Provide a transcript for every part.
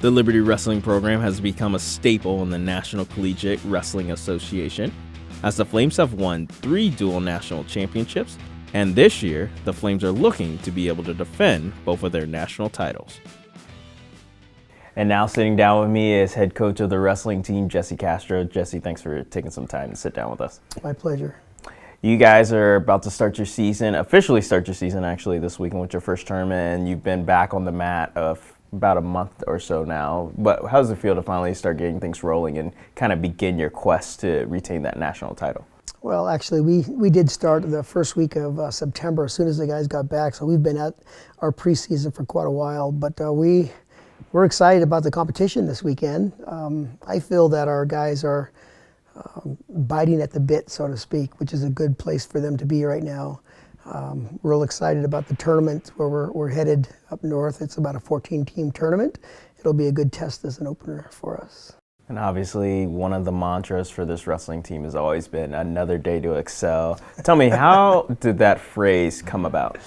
The Liberty Wrestling program has become a staple in the National Collegiate Wrestling Association, as the Flames have won 3 dual national championships, and this year, the Flames are looking to be able to defend both of their national titles. And now sitting down with me is head coach of the wrestling team, Jesse Castro. Jesse, thanks for taking some time to sit down with us. My pleasure. You guys are about to start your season, officially start your season actually this weekend with your first tournament, and you've been back on the mat of about a month or so now. But how does it feel to finally start getting things rolling and kind of begin your quest to retain that national title? Well, actually, we did start the first week of September as soon as the guys got back, so we've been at our preseason for quite a while. But we're excited about the competition this weekend. I feel that our guys are biting at the bit, so to speak, which is a good place for them to be right now. Real excited about the tournament where we're headed up north. It's about a 14-team tournament. It'll be a good test as an opener for us. And obviously, one of the mantras for this wrestling team has always been another day to excel. Tell me, how did that phrase come about?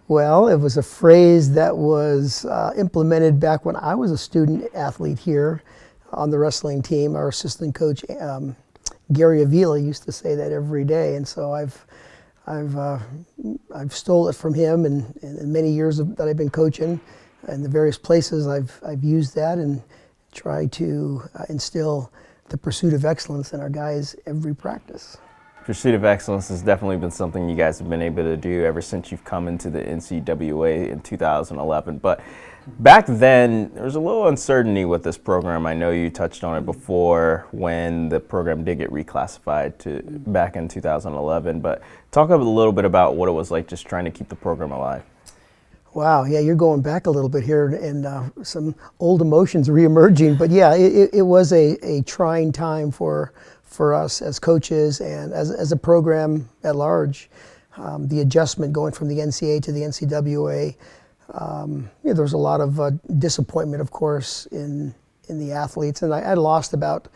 Well, it was a phrase that was implemented back when I was a student athlete here on the wrestling team. Our assistant coach, Gary Avila, used to say that every day, and so I've stole it from him, and in many years that I've been coaching, and the various places I've used that and tried to instill the pursuit of excellence in our guys every practice. Pursuit of excellence has definitely been something you guys have been able to do ever since you've come into the NCAA in 2011. But back then, there was a little uncertainty with this program. I know you touched on it before when the program did get reclassified to back in 2011. But talk a little bit about what it was like just trying to keep the program alive. Wow, yeah, you're going back a little bit here, and some old emotions reemerging. But yeah, it was a trying time for us as coaches and as a program at large. The adjustment going from the NCAA to the NCAA, there was a lot of disappointment, of course, in the athletes, and I lost about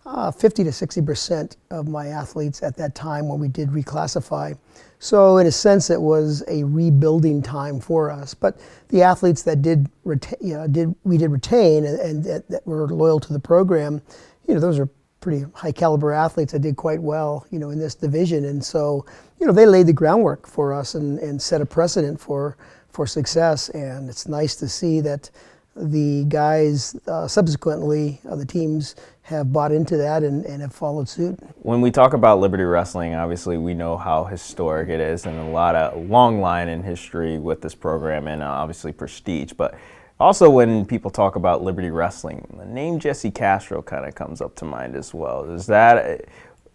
50 to 60% of my athletes at that time when we did reclassify. So in a sense, it was a rebuilding time for us. But the athletes that we did retain and that were loyal to the program, those are pretty high caliber athletes that did quite well, in this division. And so, they laid the groundwork for us and set a precedent for success. And it's nice to see that the guys subsequently, the teams have bought into that and have followed suit. When we talk about Liberty Wrestling, obviously we know how historic it is and a lot of long line in history with this program and obviously prestige. But also when people talk about Liberty Wrestling, the name Jesse Castro kind of comes up to mind as well. Is that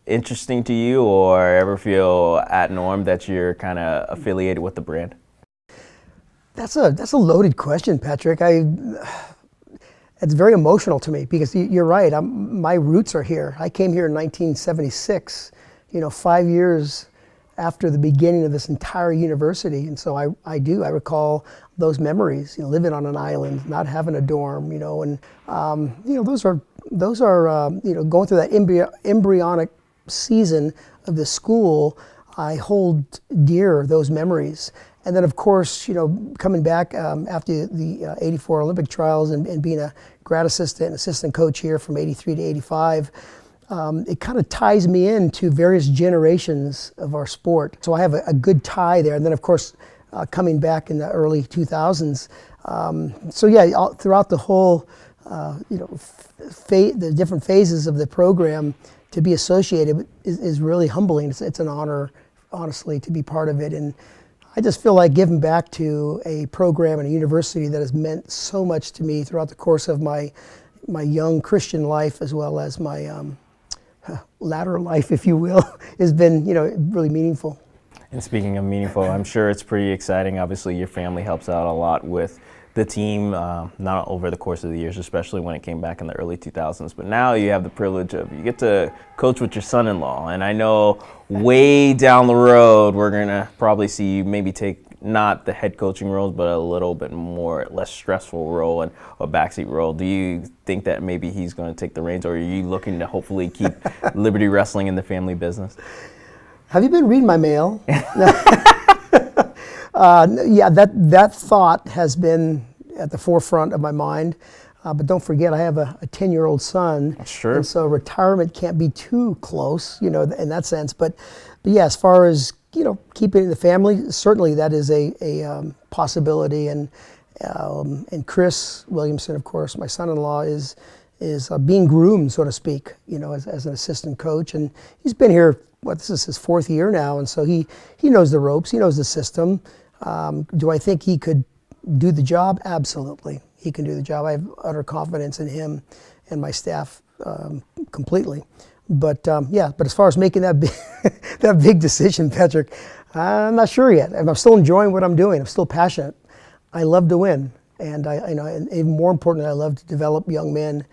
interesting to you, or ever feel at norm that you're kind of affiliated with the brand? That's a loaded question, Patrick. It's very emotional to me because you're right. My roots are here. I came here in 1976, 5 years after the beginning of this entire university, and so I recall those memories. Living on an island, not having a dorm, and those are going through that embryonic season of the school. I hold dear those memories. And then, of course, coming back after the 84 Olympic trials and being a grad assistant and assistant coach here from 83 to 85, it kind of ties me into various generations of our sport. So I have a good tie there. And then, of course, coming back in the early 2000s. Throughout the whole, the different phases of the program, to be associated is really humbling. It's an honor, honestly, to be part of it. And I just feel like giving back to a program and a university that has meant so much to me throughout the course of my young Christian life, as well as my latter life, if you will, has been really meaningful. And speaking of meaningful, I'm sure it's pretty exciting. Obviously, your family helps out a lot with the team, not over the course of the years, especially when it came back in the early 2000s. But now you have the privilege of, you get to coach with your son-in-law. And I know way down the road, we're going to probably see you maybe take not the head coaching roles, but a little bit less stressful role and a backseat role. Do you think that maybe he's going to take the reins, or are you looking to hopefully keep Liberty Wrestling in the family business? Have you been reading my mail? That thought has been at the forefront of my mind. But don't forget, I have a 10-year-old son. That's true. And so retirement can't be too close, in that sense. But yeah, as far as, keeping it in the family, certainly that is a possibility. And Chris Williamson, of course, my son-in-law, is being groomed, so to speak, as an assistant coach. And he's been here, this is his 4th year now, and so he knows the ropes, he knows the system. Do I think he could do the job? Absolutely. He can do the job. I have utter confidence in him and my staff completely. But but as far as making that big, that big decision, Patrick, I'm not sure yet. I'm still enjoying what I'm doing. I'm still passionate. I love to win, and and even more importantly, I love to develop young men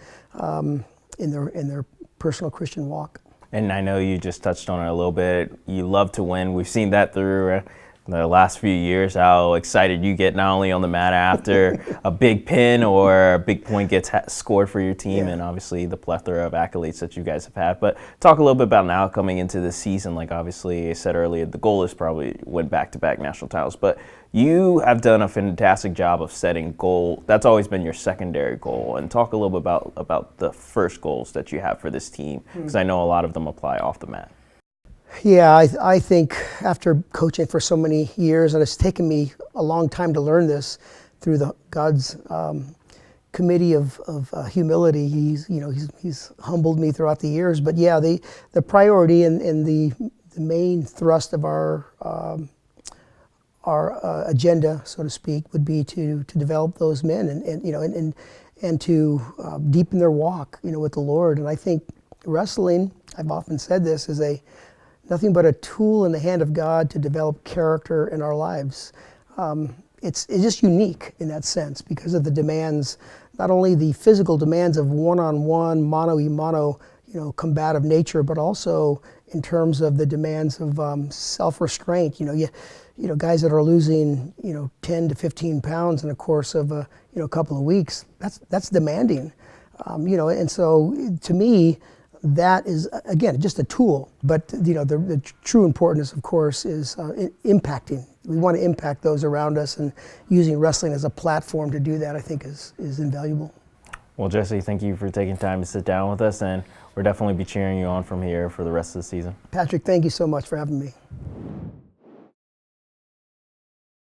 in their personal Christian walk. And I know you just touched on it a little bit. You love to win. We've seen that through the last few years, how excited you get not only on the mat after a big pin or a big point gets scored for your team, and obviously the plethora of accolades that you guys have had. But talk a little bit about now coming into the season. Like obviously I said earlier, the goal is probably win back-to-back national titles. But you have done a fantastic job of setting goal. That's always been your secondary goal. And talk a little bit about the first goals that you have for this team, because I know a lot of them apply off the mat. Yeah, I think after coaching for so many years, and it's taken me a long time to learn this through God's committee of humility. He's humbled me throughout the years. But yeah, the priority and the main thrust of our agenda, so to speak, would be to develop those men and to deepen their walk, with the Lord. And I think wrestling, I've often said this, is nothing but a tool in the hand of God to develop character in our lives. It's just unique in that sense because of the demands, not only the physical demands of one-on-one, mano-a-mano, combative nature, but also in terms of the demands of self-restraint. Guys that are losing 10 to 15 pounds in the course of a couple of weeks. That's demanding. And so to me, that is, again, just a tool. But the true importance, of course, is impacting. We want to impact those around us, and using wrestling as a platform to do that, I think, is invaluable. Well, Jesse, thank you for taking time to sit down with us, and we'll definitely be cheering you on from here for the rest of the season. Patrick, thank you so much for having me.